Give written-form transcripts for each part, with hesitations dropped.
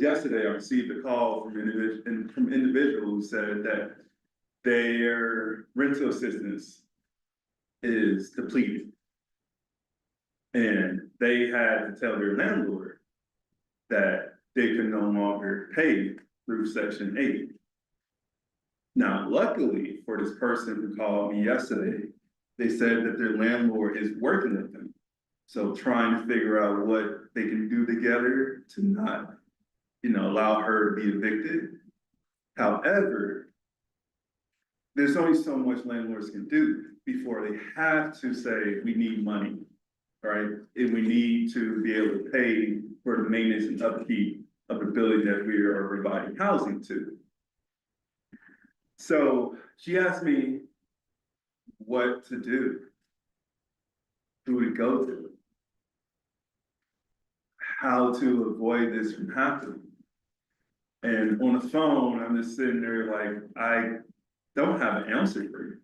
Yesterday, I received a call from individual who said that their rental assistance is depleted. And they had to tell their landlord that they can no longer pay through Section 8. Now, luckily for this person who called me yesterday, they said that their landlord is working with them. So trying to figure out what they can do together to not, allow her to be evicted. However, there's only so much landlords can do before they have to say, we need money, right? And we need to be able to pay for the maintenance and upkeep of the building that we are providing housing to. So she asked me what to do, who to go to, how to avoid this from happening. And on the phone, I'm just sitting there like, I don't have an answer for you.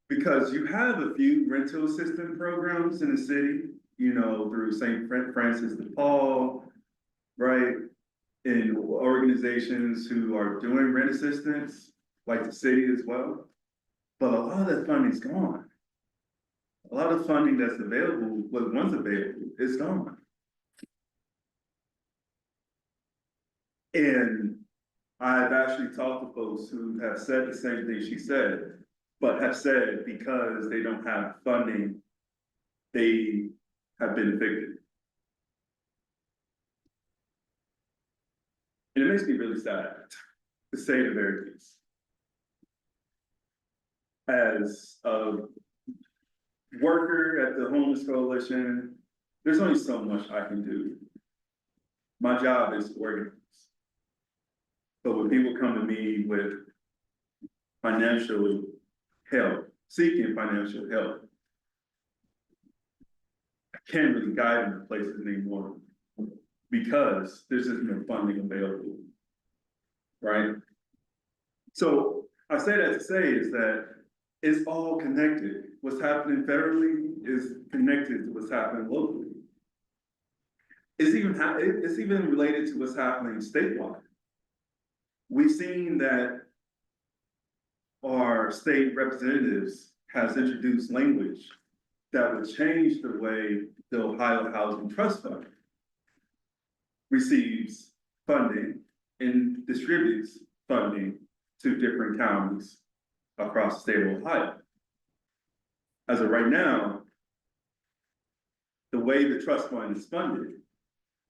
Because you have a few rental assistance programs in the city, through St. Francis de Paul, right? And organizations who are doing rent assistance, like the city as well. But a lot of that funding's gone. A lot of funding that's available, what once available, is gone. And I've actually talked to folks who have said the same thing she said, but have said because they don't have funding, they have been evicted. And it makes me really sad, to say the very least. As a worker at the Homeless Coalition, there's only so much I can do. My job is to organize. But when people come to me with financial help, seeking financial help, I can't really guide them to places anymore because there's just no funding available, right? So I say that to say is that it's all connected. What's happening federally is connected to what's happening locally. It's even related to what's happening statewide. We've seen that our state representatives has introduced language that would change the way the Ohio Housing Trust Fund receives funding and distributes funding to different counties across the state of Ohio. As of right now, the way the trust fund is funded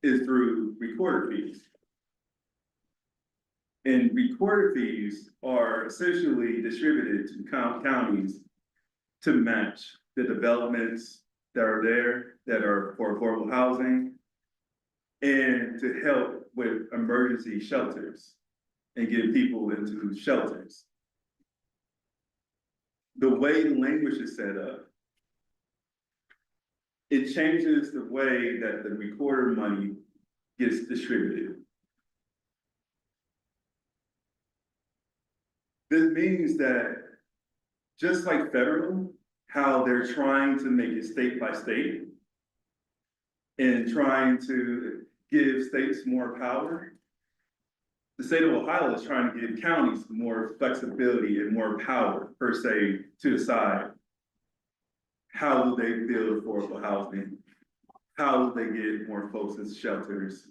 is through recorder fees. And recorder fees are essentially distributed to counties to match the developments that are there that are for affordable housing and to help with emergency shelters and get people into shelters. The way the language is set up, it changes the way that the recorder money gets distributed. This means that just like federal, how they're trying to make it state by state and trying to give states more power, the state of Ohio is trying to give counties more flexibility and more power, per se, to decide how do they build affordable housing, how do they get more folks in shelters,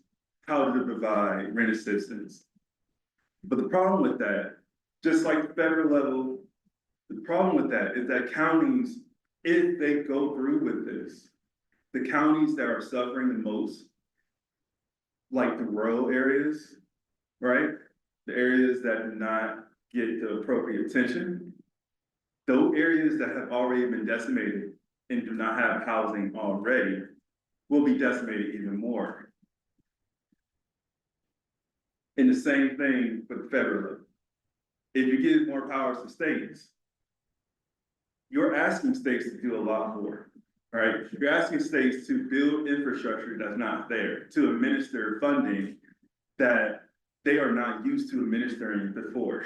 how do they provide rent assistance. But the problem with that, just like the federal level, the problem with that is that counties, if they go through with this, the counties that are suffering the most, like the rural areas, right? The areas that do not get the appropriate attention, those areas that have already been decimated and do not have housing already will be decimated even more. And the same thing with the federal level. If you give more powers to states, you're asking states to do a lot more, right? You're asking states to build infrastructure that's not there, to administer funding that they are not used to administering before.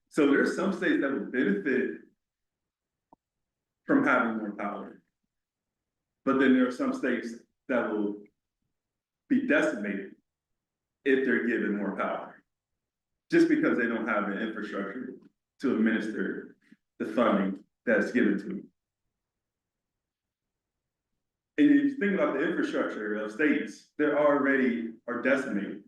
So there's some states that would benefit from having more power. But then there are some states that will be decimated if they're given more power, just because they don't have the infrastructure to administer the funding that's given to them. And if you think about the infrastructure of states, they already are decimated.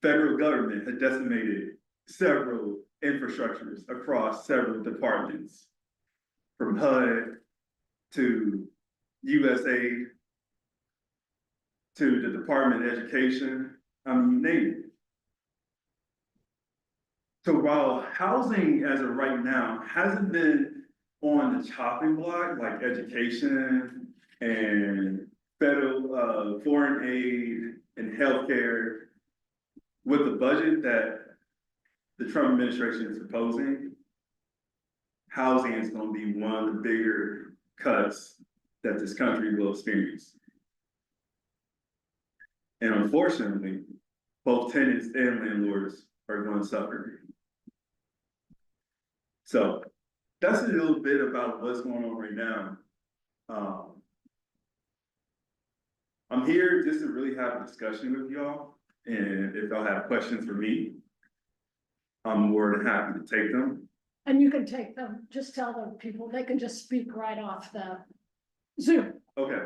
Federal government had decimated several infrastructures across several departments, from HUD to USAID to the Department of Education. I mean, you name it. So while housing as of right now hasn't been on the chopping block, like education and federal foreign aid and healthcare, with the budget that the Trump administration is proposing, housing is going to be one of the bigger cuts that this country will experience. And unfortunately, both tenants and landlords are going to suffer. So that's a little bit about what's going on right now. I'm here just to really have a discussion with y'all. And if y'all have questions for me, I'm more than happy to take them. And you can take them, just tell the people, they can just speak right off the Zoom. Okay.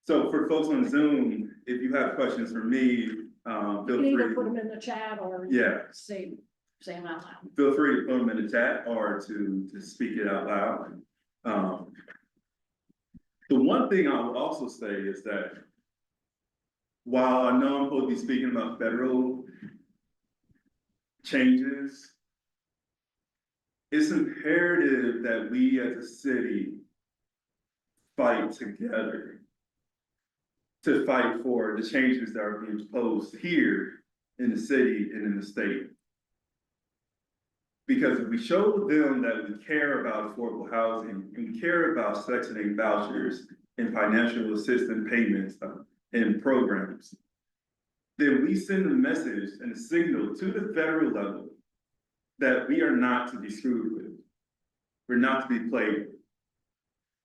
So for folks on Zoom, if you have questions for me, You feel can either free. put them in the chat or say them out loud. Feel free to put them in the chat or to speak it out loud. The one thing I would also say is that while I know I'm supposed to be speaking about federal changes, it's imperative that we as a city fight together to fight for the changes that are being proposed here in the city and in the state. Because if we show them that we care about affordable housing and we care about Section 8 vouchers and financial assistance payments and programs, then we send a message and a signal to the federal level that we are not to be screwed with. We're not to be played with.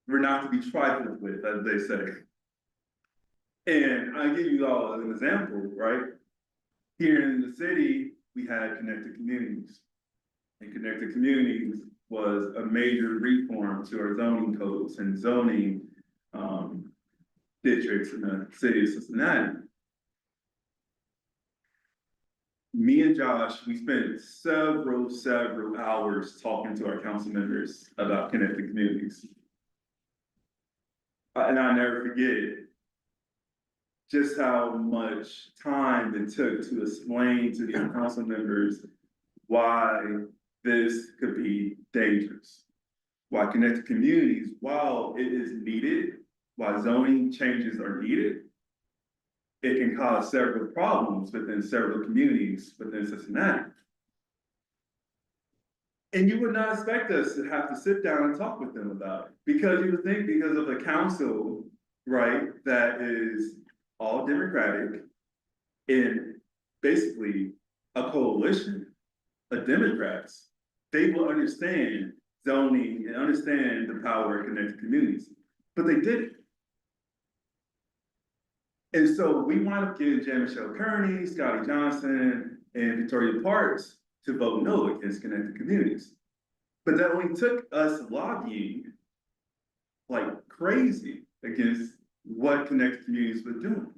We're not to be trifled with, as they say. And I give you all an example, right? Here in the city, we had connected communities. And connected communities was a major reform to our zoning codes and zoning districts in the city of Cincinnati. Me and Josh, we spent several hours talking to our council members about connected communities. And I never forget just how much time it took to explain to these council members why this could be dangerous. Why connected communities, while it is needed, while zoning changes are needed, it can cause several problems within several communities within Cincinnati. And you would not expect us to have to sit down and talk with them about it, because you would think because of the council, right, that is all Democratic and basically a coalition of Democrats, they will understand zoning and understand the power of connected communities, but they didn't. And so we wound up getting Jan Michelle Kearney, Scotty Johnson, and Victoria Parks to vote no against connected communities. But that only took us lobbying like crazy against what connected communities were doing.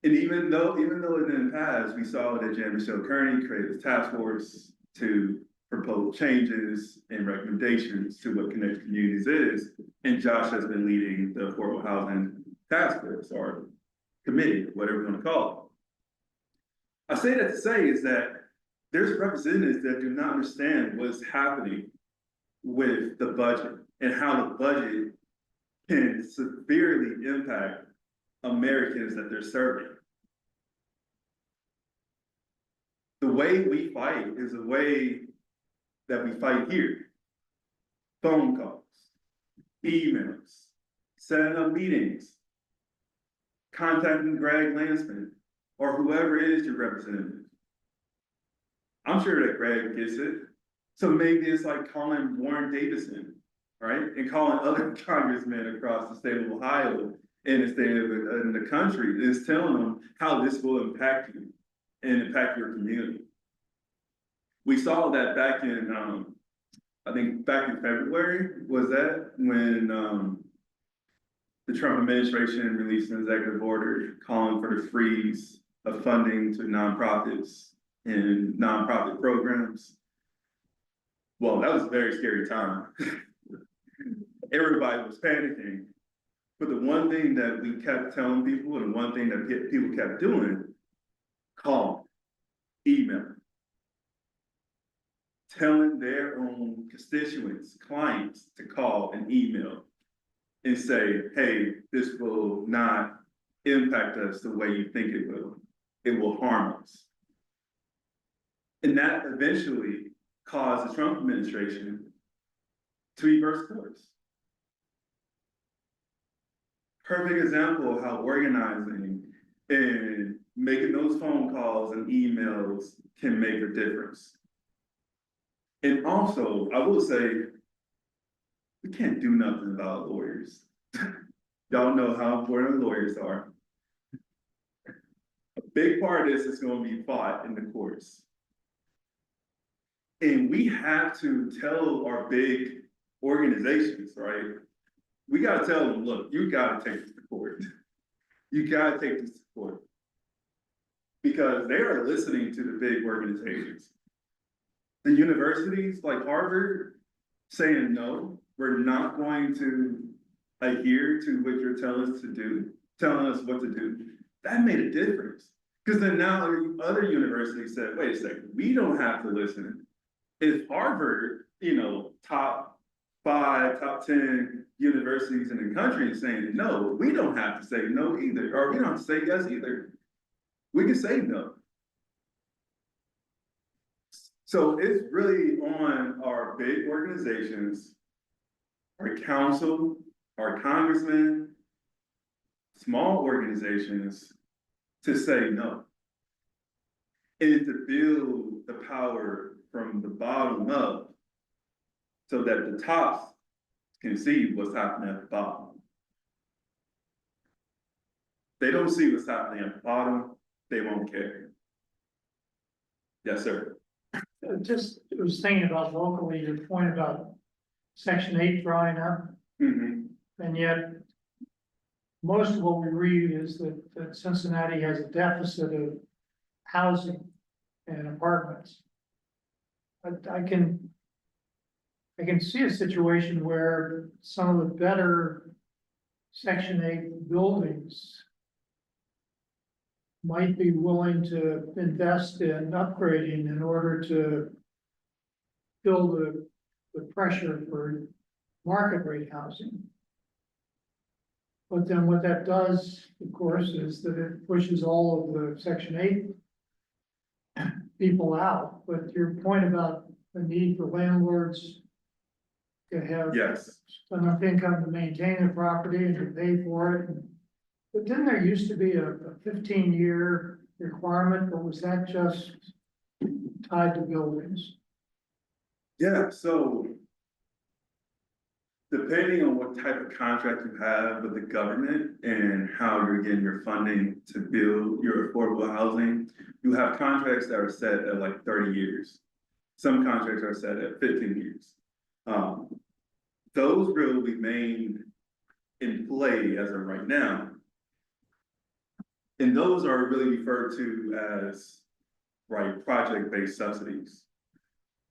And even though it didn't pass, we saw that Jan Michelle Kearney created a task force to propose changes and recommendations to what connected communities is. And Josh has been leading the affordable housing task force or committee, whatever you want to call it. I say that to say is that there's representatives that do not understand what's happening with the budget and how the budget can severely impact Americans that they're serving. The way we fight is the way that we fight here. Phone calls, emails, setting up meetings, contacting Greg Lansman or whoever is your representative. I'm sure that Greg gets it. So maybe it's like calling Warren Davidson right? And calling other congressmen across the state of Ohio and the state of in the country is telling them how this will impact you and impact your community. We saw that back in, I think back in February, was that when the Trump administration released an executive order calling for the freeze of funding to nonprofits and nonprofit programs. Well, that was a very scary time. Everybody was panicking. But the one thing that we kept telling people, and the one thing that people kept doing, call, email, telling their own constituents, clients to call and email and say, hey, this will not impact us the way you think it will. It will harm us. And that eventually caused the Trump administration to reverse course. Perfect example of how organizing and making those phone calls and emails can make a difference. And also, I will say, we can't do nothing about lawyers. Y'all know how important lawyers are. A big part of this is going to be fought in the courts. And we have to tell our big organizations, right? We got to tell them, look, you got to take this to court. You got to take this to court. Because they are listening to the big organizations. The universities like Harvard saying, no, we're not going to adhere to what you're telling us to do, telling us what to do. That made a difference. Because then now other universities said, wait a second, we don't have to listen. If Harvard, top 5, top 10 universities in the country is saying no, we don't have to say no either, or we don't have to say yes either. We can say no. So it's really on our big organizations, our council, our congressmen, small organizations to say no. And to build the power from the bottom up so that the tops can see what's happening at the bottom. They don't see what's happening at the bottom, they won't care. Yes, sir. Just was thinking about locally, your point about Section 8 drying up, and yet most of what we read is that Cincinnati has a deficit of housing and apartments. But I can see a situation where some of the better Section 8 buildings might be willing to invest in upgrading in order to fill the pressure for market rate housing. But then what that does, of course, is that it pushes all of the Section 8 people out. But your point about the need for landlords to have Yes. enough income to maintain the property and to pay for it. But didn't there used to be a 15-year requirement, or was that just tied to buildings? Yeah, so depending on what type of contract you have with the government and how you're getting your funding to build your affordable housing, you have contracts that are set at like 30 years. Some contracts are set at 15 years. Those will remain in play as of right now. And those are really referred to as, right, project-based subsidies.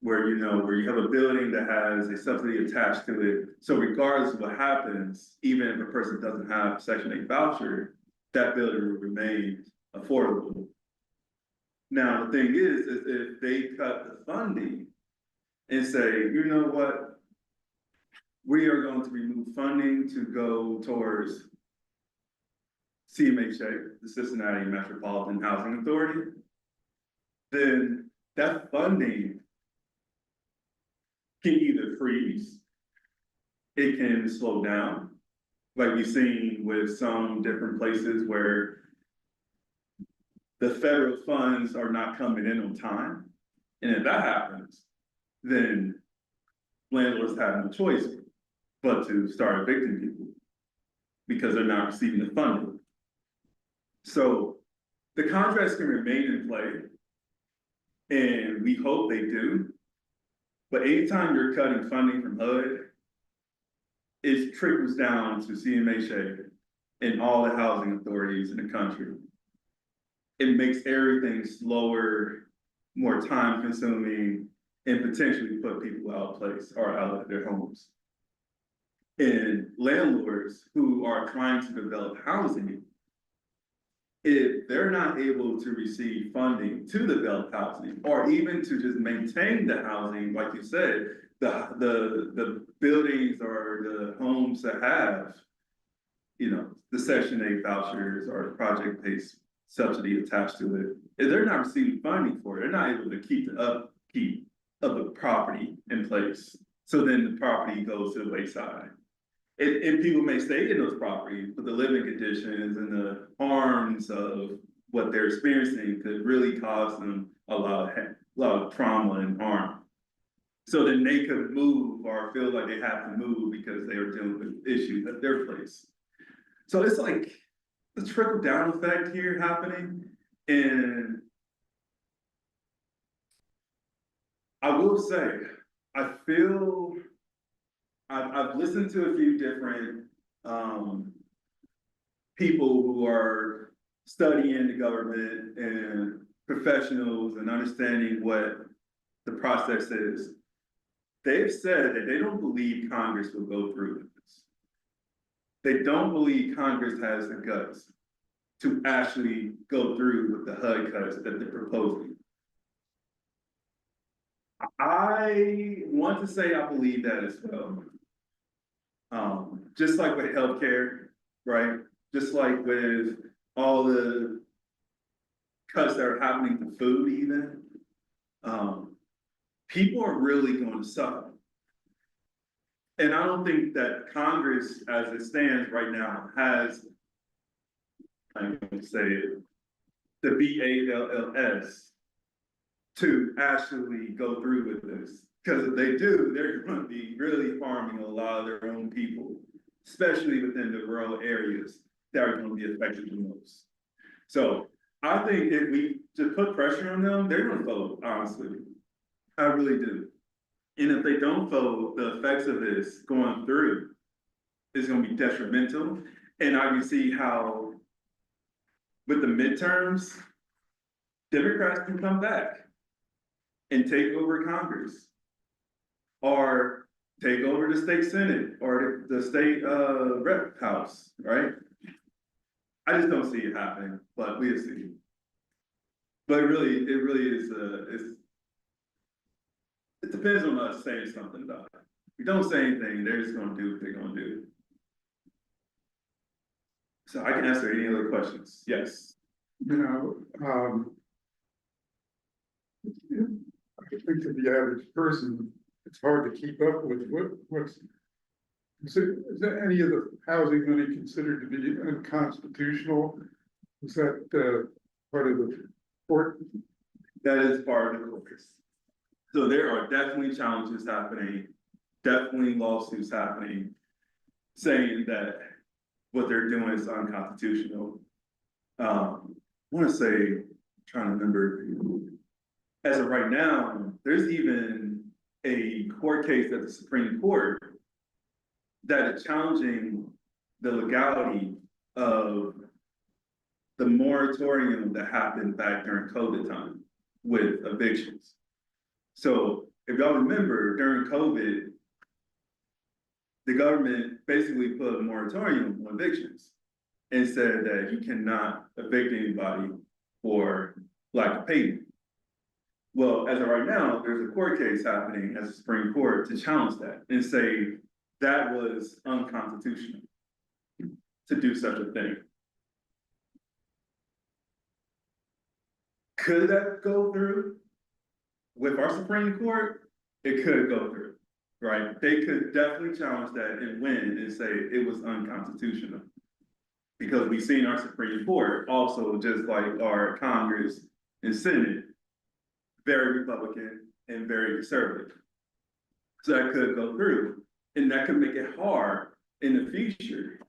Where you have a building that has a subsidy attached to it. So regardless of what happens, even if a person doesn't have Section 8 voucher, that building will remain affordable. Now, the thing is if they cut the funding and say, you know what, we are going to remove funding to go towards CMHA, the Cincinnati Metropolitan Housing Authority, then that funding can either freeze, it can slow down, like we've seen with some different places where the federal funds are not coming in on time. And if that happens, then landlords have no choice but to start evicting people because they're not receiving the funding. So the contracts can remain in play, and we hope they do. But anytime you're cutting funding from HUD, it trickles down to CMHA and all the housing authorities in the country. It makes everything slower, more time consuming, and potentially put people out of place or out of their homes. And landlords who are trying to develop housing, if they're not able to receive funding to develop housing, or even to just maintain the housing, like you said, the buildings or the homes that have, you know, the Section 8 vouchers or the project-based subsidy attached to it, if they're not receiving funding for it, they're not able to keep the upkeep of the property in place. So then the property goes to the wayside. And people may stay in those properties, but the living conditions and the harms of what they're experiencing could really cause them a lot of trauma and harm. So then they could move or feel like they have to move because they are dealing with issues at their place. So it's like the trickle down effect here happening. And I will say, I feel I've listened to a few different people who are studying the government and professionals and understanding what the process is. They've said that they don't believe Congress will go through with this. They don't believe Congress has the guts to actually go through with the HUD cuts that they're proposing. I want to say I believe that as well. Just like with healthcare, right? Just like with all the cuts that are happening to food even, people are really going to suffer. And I don't think that Congress, as it stands right now, has, I'm going to say it, the BALLS to actually go through with this. Because if they do, they're going to be really harming a lot of their own people, especially within the rural areas that are going to be affected the most. So I think if we just put pressure on them, they're going to vote, honestly. I really do. And if they don't vote, the effects of this going through is going to be detrimental. And I can see how with the midterms, Democrats can come back and take over Congress or take over the state Senate or the state rep house, right? I just don't see it happening, but we'll see. But it really is, it depends on us saying something about it. If we don't say anything, they're just gonna do what they're gonna do. So I can answer any other questions. Yes. You know, I think to the average person, it's hard to keep up with is there any of the housing money considered to be unconstitutional? Is that part of the court? That is part of the course. So there are definitely challenges happening, definitely lawsuits happening, saying that what they're doing is unconstitutional. I want to say, I'm trying to remember, as of right now, there's even a court case at the Supreme Court that is challenging the legality of the moratorium that happened back during COVID time with evictions. So if y'all remember, during COVID, the government basically put a moratorium on evictions and said that you cannot evict anybody for lack of payment. Well, as of right now, there's a court case happening at the Supreme Court to challenge that and say that was unconstitutional to do such a thing. Could that go through with our Supreme Court? It could go through, right? They could definitely challenge that and win and say it was unconstitutional. Because we've seen our Supreme Court also, just like our Congress and Senate, very Republican and very conservative. So that could go through. And that can make it hard in the future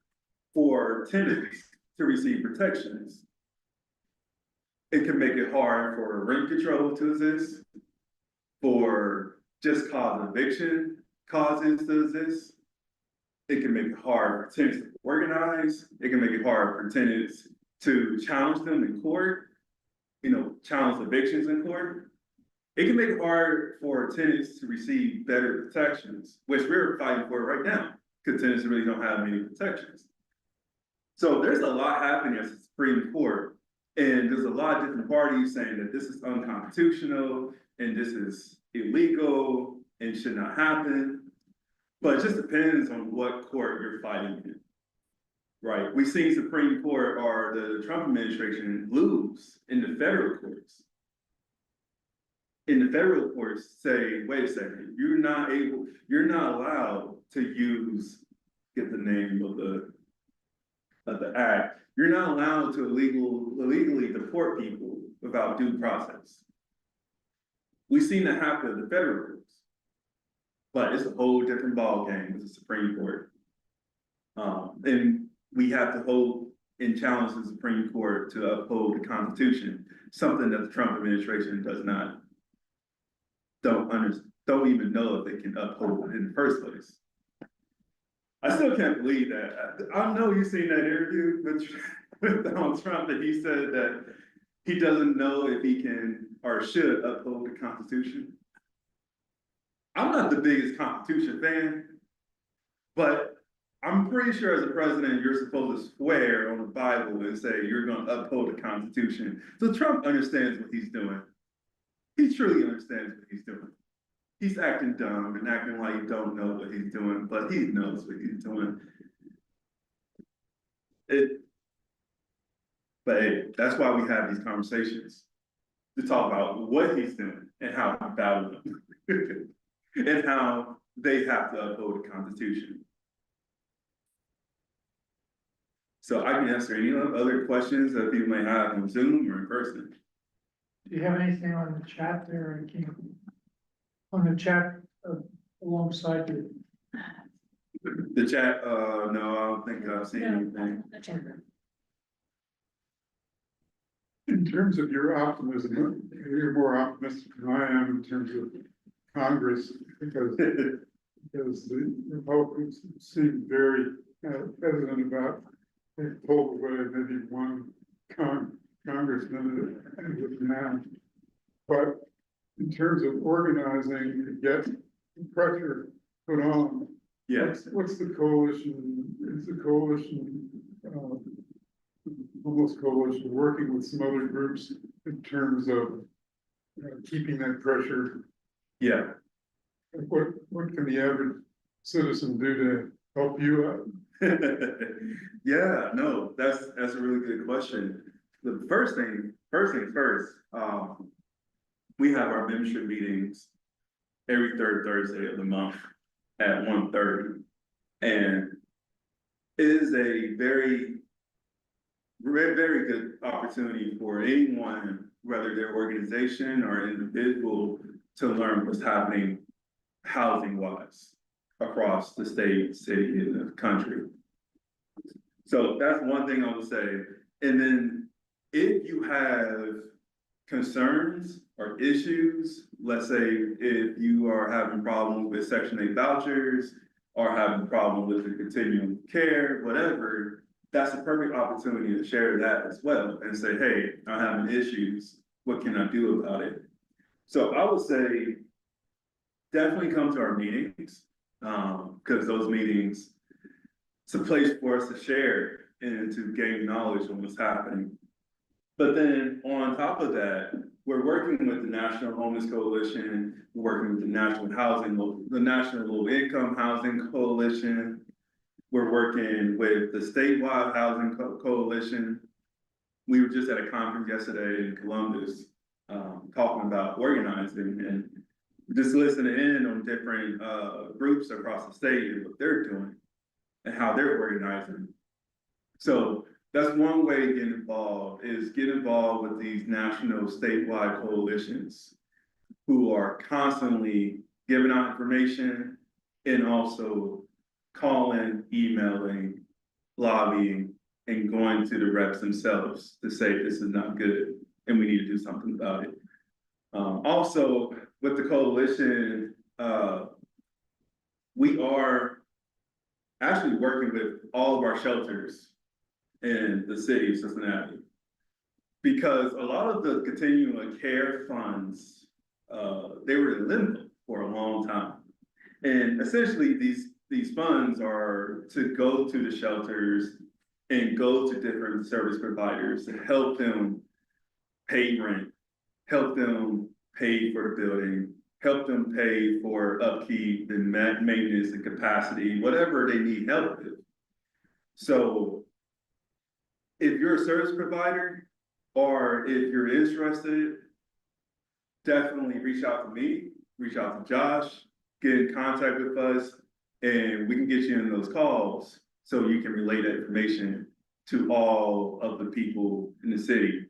for tenants to receive protections. It can make it hard for rent control to exist, for just cause eviction causes to exist. It can make it hard for tenants to organize. It can make it hard for tenants to challenge them in court, challenge evictions in court. It can make it hard for tenants to receive better protections, which we're fighting for right now, because tenants really don't have many protections. So there's a lot happening at the Supreme Court, and there's a lot of different parties saying that this is unconstitutional and this is illegal and should not happen. But it just depends on what court you're fighting in, right? We've seen Supreme Court or the Trump administration lose in the federal courts. In the federal courts say, wait a second, you're not allowed to get the name of the act. You're not allowed to illegally deport people without due process. We've seen that happen in the federal courts, but it's a whole different ballgame with the Supreme Court. And we have to hold and challenge the Supreme Court to uphold the Constitution, something that the Trump administration don't even know if they can uphold it in the first place. I still can't believe that. I know you've seen that interview with Donald Trump, that he said that he doesn't know if he can or should uphold the Constitution. I'm not the biggest Constitution fan, but I'm pretty sure as a president, you're supposed to swear on the Bible and say you're going to uphold the Constitution. So Trump understands what he's doing. He truly understands what he's doing. He's acting dumb and acting like he don't know what he's doing, but he knows what he's doing. But hey, that's why we have these conversations, to talk about what he's doing and how to battle him and how they have to uphold the Constitution. So I can answer any other questions that people may have on Zoom or in person. Do you have anything on the chat there? On the chat alongside you? The chat, no, I don't think I've seen anything. In terms of your optimism, you're more optimistic than I am in terms of Congress, because the Republicans seem very hesitant about they pulled away maybe one congressman as of now. But in terms of organizing to get pressure put on, Yes. what's the coalition? Is the coalition almost coalition working with some other groups in terms of keeping that pressure? Yeah. What can the average citizen do to help you out? Yeah, no, that's a really good question. The first thing first, we have our membership meetings every third Thursday of the month at 1:30. And it is a very, very good opportunity for anyone, whether their organization or individual, to learn what's happening housing wise across the state, city, and the country. So that's one thing I would say. And then if you have concerns or issues, let's say if you are having problems with Section 8 vouchers or having a problem with the continuum of care, whatever, that's a perfect opportunity to share that as well and say, hey, I'm having issues. What can I do about it? So I would say definitely come to our meetings, because those meetings, it's a place for us to share and to gain knowledge on what's happening. But then on top of that, we're working with the National Homeless Coalition, we're working with the National Low Income Housing Coalition. We're working with the statewide housing coalition. We were just at a conference yesterday in Columbus, talking about organizing and just listening in on different groups across the state and what they're doing and how they're organizing. So that's one way to get involved, is get involved with these national statewide coalitions who are constantly giving out information and also calling, emailing, lobbying, and going to the reps themselves to say this is not good and we need to do something about it. Also, with the coalition, we are actually working with all of our shelters in the city of Cincinnati. Because a lot of the continuing care funds, they were in limbo for a long time. And essentially, these funds are to go to the shelters and go to different service providers to help them pay rent, help them pay for the building, help them pay for upkeep and maintenance and capacity, whatever they need help with. So if you're a service provider or if you're interested, definitely reach out to me, reach out to Josh, get in contact with us, and we can get you in those calls so you can relay that information to all of the people in the city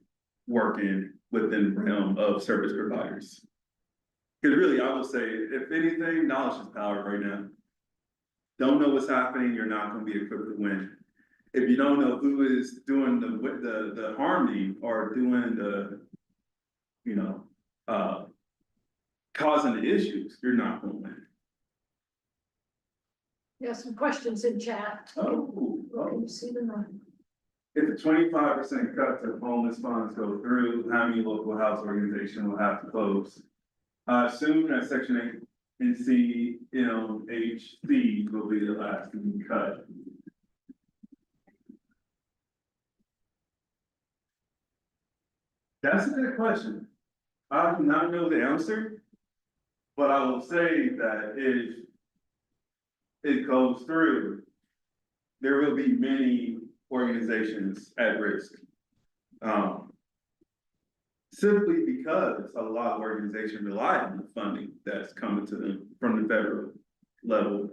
working within the realm of service providers. Because really, I would say, if anything, knowledge is power right now. Don't know what's happening, you're not going to be equipped to win. If you don't know who is doing the harming or doing the, causing the issues, you're not going to win. There's some questions in chat. Can you see them? If a 25% cut to homeless funds go through, how many local house organizations will have to close? Soon as Section 8 and C, HC will be the last to be cut. That's a good question. I do not know the answer, but I will say that if it goes through, there will be many organizations at risk. Simply because a lot of organizations rely on the funding that's coming to them from the federal level.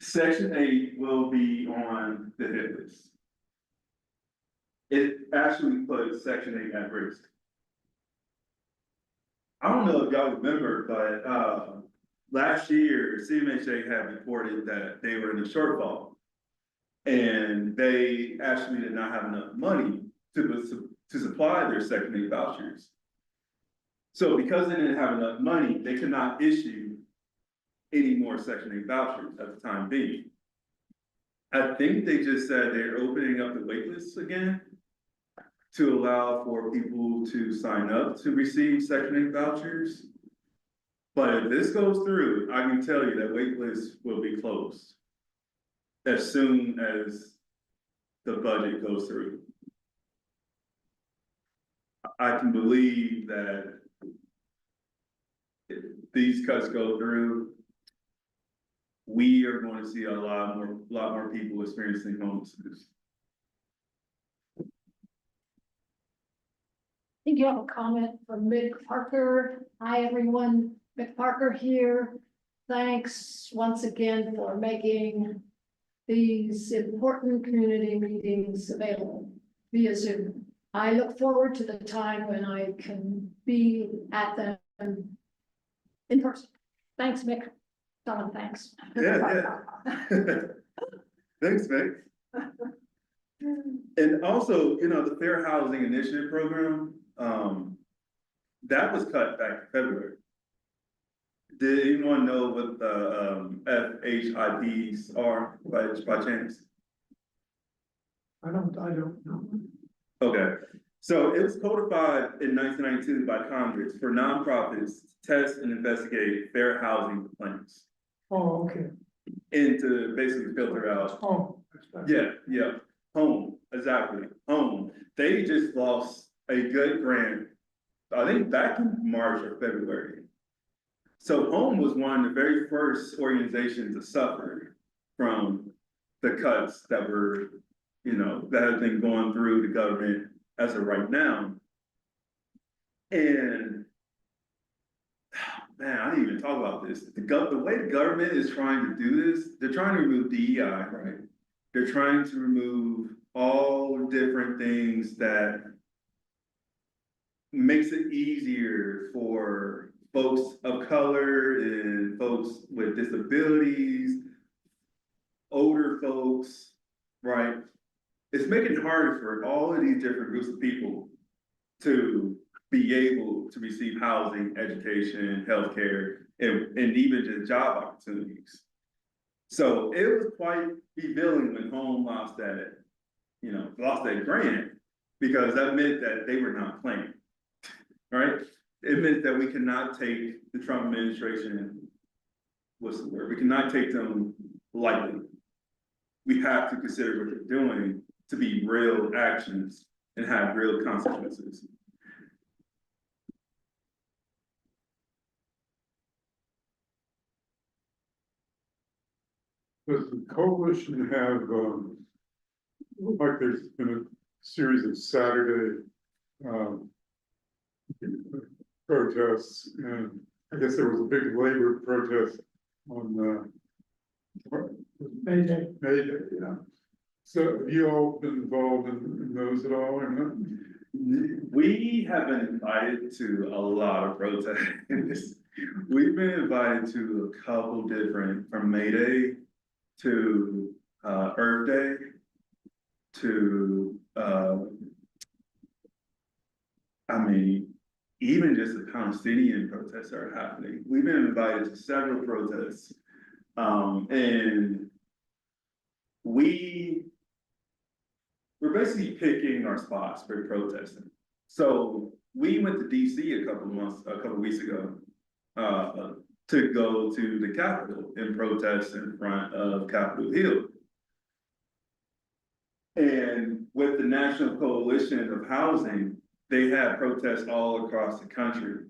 Section 8 will be on the hit list. It actually puts Section 8 at risk. I don't know if y'all remember, but last year, CMHA had reported that they were in a shortfall. And they actually did not have enough money to supply their Section 8 vouchers. So because they didn't have enough money, they could not issue any more Section 8 vouchers at the time being. I think they just said they're opening up the wait lists again to allow for people to sign up to receive Section 8 vouchers. But if this goes through, I can tell you that wait list will be closed as soon as the budget goes through. I can believe that if these cuts go through, we are going to see a lot more people experiencing homelessness. I think you have a comment from Mick Parker. Hi, everyone. Mick Parker here. Thanks once again for making these important community meetings available via Zoom. I look forward to the time when I can be at them in person. Thanks, Mick. Don, thanks. Yeah. Thanks, Mick. And also, the Fair Housing Initiative Program, that was cut back in February. Did anyone know what the FHIPs are by chance? I don't know. Okay, so it was codified in 1992 by Congress for nonprofits to test and investigate fair housing complaints. Oh, okay. And to basically filter out. Oh. Yeah, home, exactly, home. They just lost a good grant, I think back in March or February. So home was one of the very first organizations to suffer from the cuts that were, that have been going through the government as of right now. And man, I didn't even talk about this. The way the government is trying to do this, they're trying to remove DEI, right? They're trying to remove all different things that makes it easier for folks of color and folks with disabilities, older folks, right? It's making it harder for all of these different groups of people to be able to receive housing, education, healthcare, and even just job opportunities. So it was quite revealing when Home lost that grant, because that meant that they were not playing, right? It meant that we cannot take the Trump administration, what's the word? We cannot take them lightly. We have to consider what they're doing to be real actions and have real consequences. Does the coalition have, like there's been a series of Saturday, protests, and I guess there was a big labor protest on, Mayday. May Day, yeah. So have you all been involved in those at all or not? We have been invited to a lot of protests. We've been invited to a couple different, from May Day to Earth Day to even just the Palestinian protests that are happening. We've been invited to several protests. And we're basically picking our spots for protesting. So we went to DC a couple weeks ago, to go to the Capitol and protest in front of Capitol Hill. And with the National Coalition of Housing, they had protests all across the country.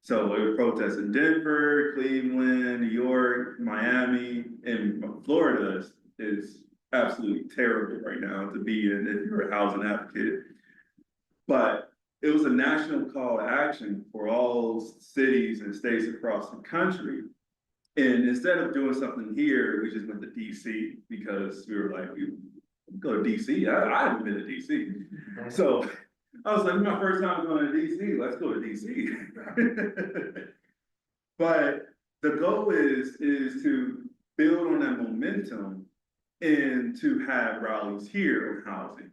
So there were protests in Denver, Cleveland, New York, Miami, and Florida is absolutely terrible right now to be in if you're a housing advocate. But it was a national call to action for all cities and states across the country. And instead of doing something here, we just went to DC because we were like, we go to DC. I haven't been to DC. So I was like, my first time going to DC, let's go to DC. But the goal is to build on that momentum and to have rallies here on housing.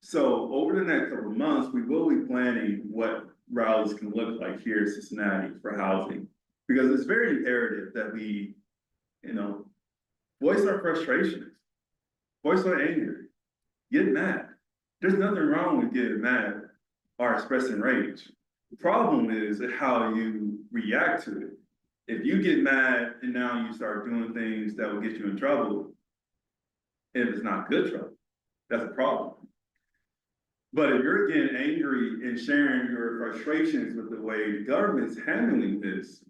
So over the next couple of months, we will be planning what rallies can look like here in Cincinnati for housing. Because it's very imperative that we, voice our frustrations, voice our anger, get mad. There's nothing wrong with getting mad or expressing rage. The problem is how you react to it. If you get mad and now you start doing things that will get you in trouble, if it's not good trouble, that's a problem. But if you're getting angry and sharing your frustrations with the way the government's handling this,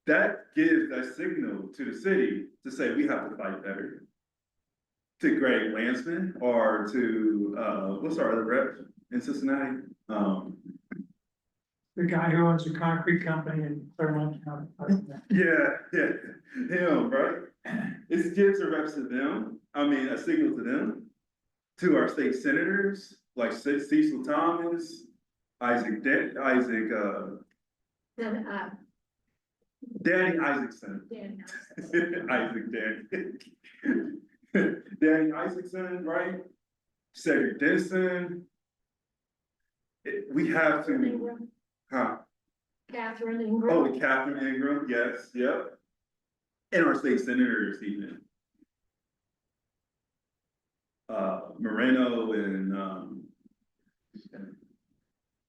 that gives that signal to the city to say we have to fight better. To Greg Lansman or to what's our other rep in Cincinnati? The guy who owns a concrete company in Claremont County. Yeah, him, right? It gives a reps to them. A signal to them, to our state senators like Cecil Thomas, Danny Isaacson. Danny Isaacson, right? Cedric Denson. We have to, Catherine Ingram. Oh, Catherine Ingram, yes, yep. And our state senators even. Moreno and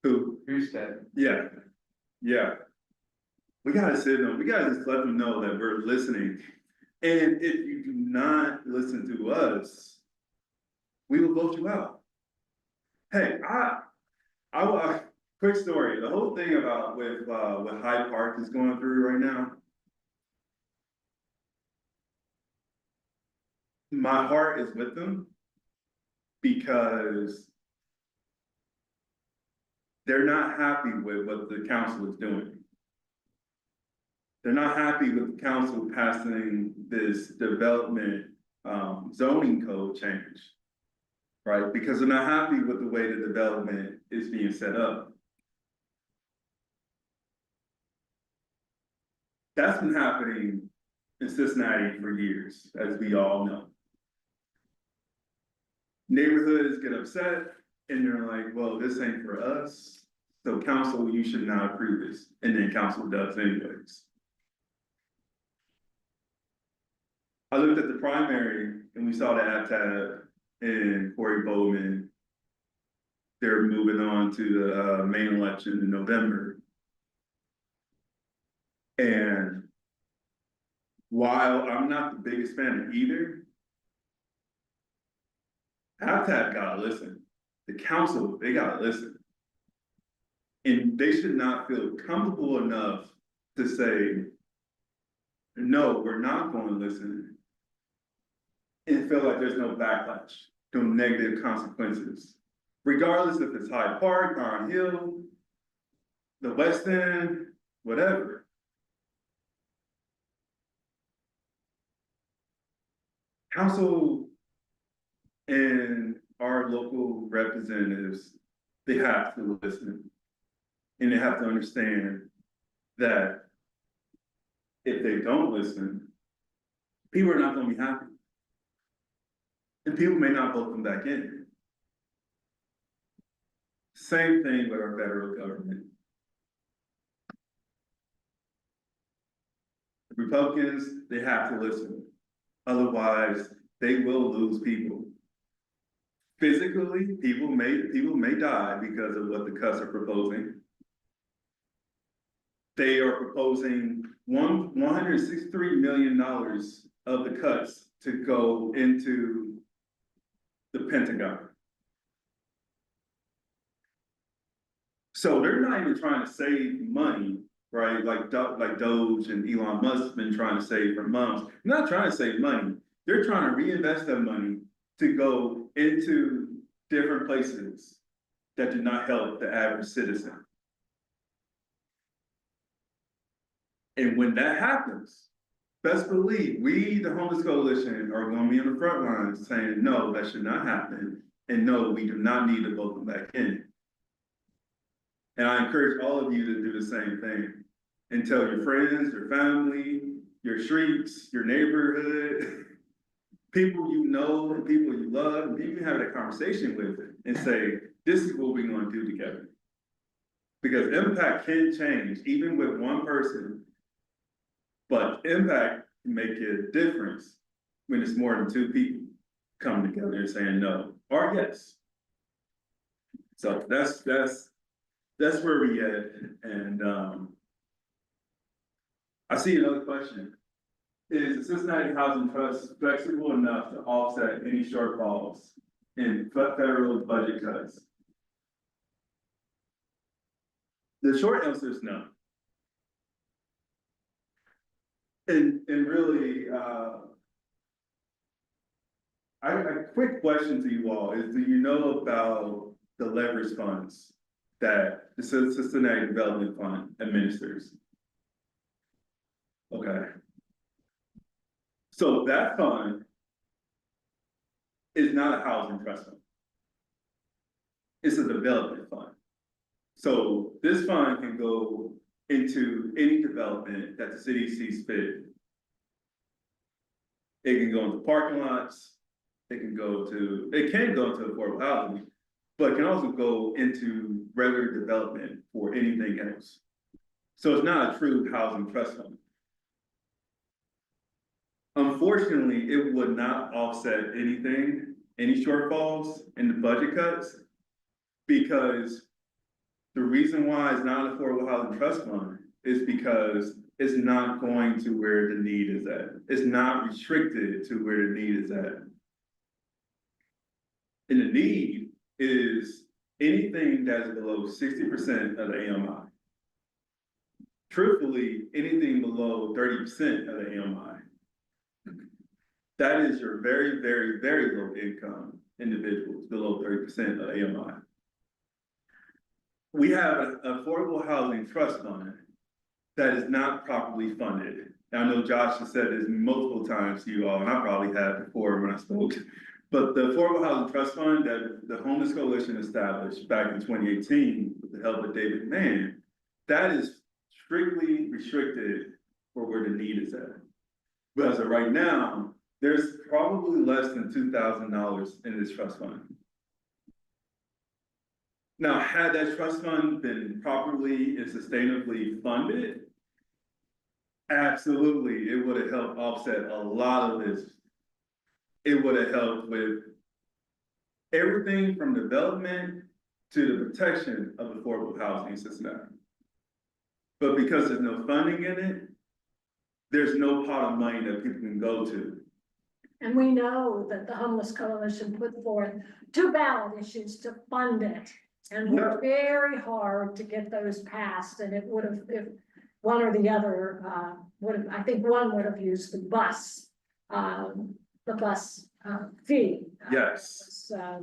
who's that? Yeah. We gotta sit them, we gotta just let them know that we're listening. And if you do not listen to us, we will vote you out. Hey, I quick story. The whole thing about with what Hyde Park is going through right now. My heart is with them because they're not happy with what the council is doing. They're not happy with the council passing this development zoning code change, right? Because they're not happy with the way the development is being set up. That's been happening in Cincinnati for years, as we all know. Neighborhoods get upset and they're like, well, this ain't for us. So council, you should not approve this. And then council does anyways. I looked at the primary and we saw the ABTAB and Corey Bowman. They're moving on to the main election in November. And while I'm not the biggest fan of either, ABTAB gotta listen. The council, they gotta listen. And they should not feel comfortable enough to say, no, we're not going to listen. And feel like there's no backlash, no negative consequences. Regardless if it's Hyde Park, Iron Hill, the West End, whatever. Council and our local representatives, they have to listen. And they have to understand that if they don't listen, people are not going to be happy. And people may not vote them back in. Same thing with our federal government. The Republicans, they have to listen. Otherwise, they will lose people. Physically, people may die because of what the cuts are proposing. They are proposing $163 million of the cuts to go into the Pentagon. So they're not even trying to save money, right? Like Doge and Elon Musk have been trying to save for months. They're not trying to save money. They're trying to reinvest that money to go into different places that do not help the average citizen. And when that happens, best believe we, the Homeless Coalition, are going to be on the front lines saying, no, that should not happen. And no, we do not need to vote them back in. And I encourage all of you to do the same thing and tell your friends, your family, your streets, your neighborhood, people you know, and people you love, and people you have that conversation with and say, this is what we're going to do together. Because impact can change, even with one person. But impact can make a difference when it's more than two people coming together and saying no or yes. So that's where we at. And I see another question. Is the Cincinnati Housing Trust flexible enough to offset any shortfalls in federal budget cuts? The short answer is no. And really, a quick question to you all is, do you know about the leverage funds that the Cincinnati Development Fund administers? Okay. So that fund is not a housing trust fund. It's a development fund. So this fund can go into any development that the city sees fit. It can go into parking lots, it can go into affordable housing, but it can also go into regular development for anything else. So it's not a true housing trust fund. Unfortunately, it would not offset any shortfalls in the budget cuts, because the reason why it's not an affordable housing trust fund is because it's not going to where the need is at. It's not restricted to where the need is at. And the need is anything that's below 60% of the AMI. Truthfully, anything below 30% of the AMI. That is your very, very, very low income individuals below 30% of AMI. We have an affordable housing trust fund that is not properly funded. And I know Josh has said this multiple times to you all, and I probably have before when I spoke, but the Affordable Housing Trust Fund that the Homeless Coalition established back in 2018 with the help of David Mann, that is strictly restricted for where the need is at. But as of right now, there's probably less than $2,000 in this trust fund. Now, had that trust fund been properly and sustainably funded, absolutely, it would have helped offset a lot of this. It would have helped with everything from development to the protection of affordable housing in Cincinnati. But because there's no funding in it, there's no pot of money that people can go to. And we know that the Homeless Coalition put forth 2 ballot issues to fund it. And worked very hard to get those passed, and it would have, if one or the other, would have, I think one would have used the bus fee. Yes. Was,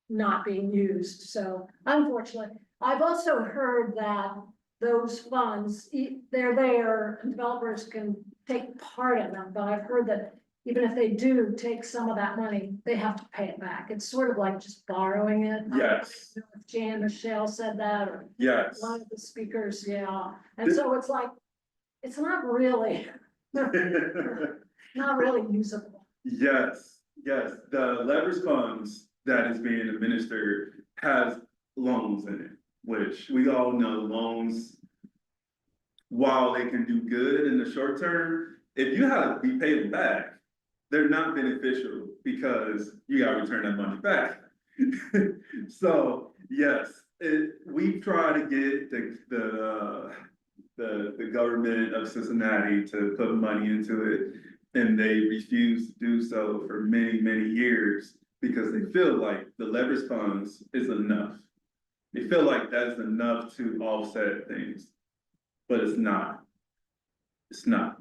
not being used, so unfortunately, I've also heard that those funds, they're there, and developers can take part in them, but I've heard that even if they do take some of that money, they have to pay it back. It's sort of like just borrowing it. Yes. I don't know if Jan Michelle said that, or Yes. one of the speakers, yeah. And so it's like, it's not really, not really usable. Yes, yes, the leverage funds that is being administered has loans in it, which we all know loans, while they can do good in the short term, if you have to be paid them back, they're not beneficial because you gotta return that money back. So, yes, we try to get the government of Cincinnati to put money into it, and they refuse to do so for many, many years because they feel like the leverage funds is enough. They feel like that's enough to offset things, but it's not. It's not.